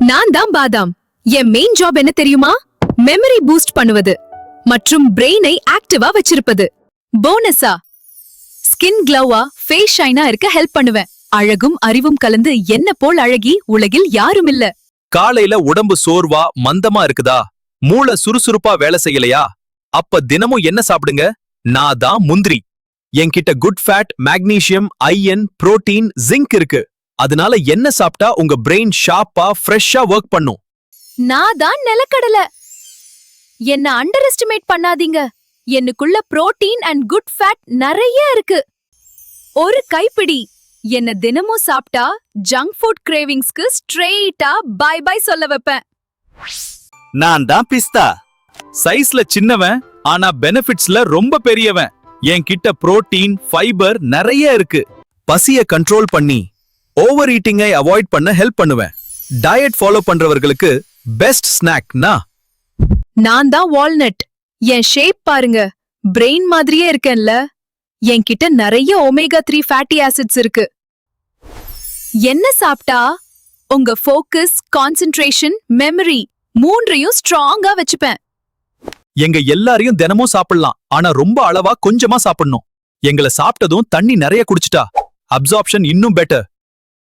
நான் தான் பாதாம். என் மெயின் ஜாப் என்ன தெரியுமா? மெமரி பூஸ்ட் பண்ணுவது மற்றும் பிரெயினை ஆக்டிவா வச்சிருப்பது. போனஸா ஸ்கின் க்ளோவா, ஃபேஸ் ஷைனா இருக்க ஹெல்ப் பண்ணுவேன். அழகும் அறிவும் கலந்து என்ன போல் அழகி உலகில் யாரும் இல்ல. காலையில உடம்பு சோர்வா மந்தமா இருக்குதா? மூளை சுறுசுறுப்பா வேலை செய்யலையா? அப்ப தினமும் என்ன சாப்பிடுங்க? நான் தான் முந்திரி. என்கிட்ட good fat, magnesium, iron, protein, zinc இருக்கு. அதனால என்ன சாப்பிட்டா உங்க பிரெயின் ஷார்ப்பா ஃப்ரெஷ்ஷா ஒர்க் பண்ணும். நான் தான் நிலக்கடலை. என்ன அண்டர் எஸ்டிமேட் பண்ணாதீங்க. எனக்குள்ள புரோட்டீன் அண்ட் குட் ஃபேட் நிறைய இருக்கு. ஒரு கைப்பிடி என்ன தினமும் சாப்பிட்டா ஜங்க் ஃபுட் கிரேவிங்ஸ்க்கு ஸ்ட்ரெயிட்டா பை பை சொல்ல வைப்பேன். நான் தான் பிஸ்தா. சைஸ்ல சின்னவன், ஆனா பெனிஃபிட்ஸ்ல ரொம்ப பெரியவன். என்கிட்ட புரோட்டீன், ஃபைபர் நிறைய இருக்கு. பசிய கண்ட்ரோல் பண்ணி ஓவர் ஈட்டிங்கை அவாய்ட் பண்ண ஹெல்ப் பண்ணுவேன். டயட் ஃபாலோ பண்றவர்களுக்கு பெஸ்ட் ஸ்நாக்னா நான் தான் வால்நட். என் ஷேப் பாருங்க, பிரெயின் மாதிரியே இருக்கேன்ல. என்கிட்ட நிறைய ஒமேகா 3 ஃபேட்டி ஆசிட்ஸ் இருக்கு. என்ன சாப்பிட்டா உங்க ஃபோக்கஸ், கான்சென்ட்ரேஷன், மெமரி மூன்றையும் ஸ்ட்ராங்கா வச்சுப்பேன். எங்க எல்லாரையும் தினமும் சாப்பிடலாம், ஆனா ரொம்ப அளவா கொஞ்சமா சாப்பிடணும். எங்களை சாப்பிட்டதும் தண்ணி நிறைய குடிச்சிட்டா அப்சார்ப்ஷன் இன்னும் பெட்டர்.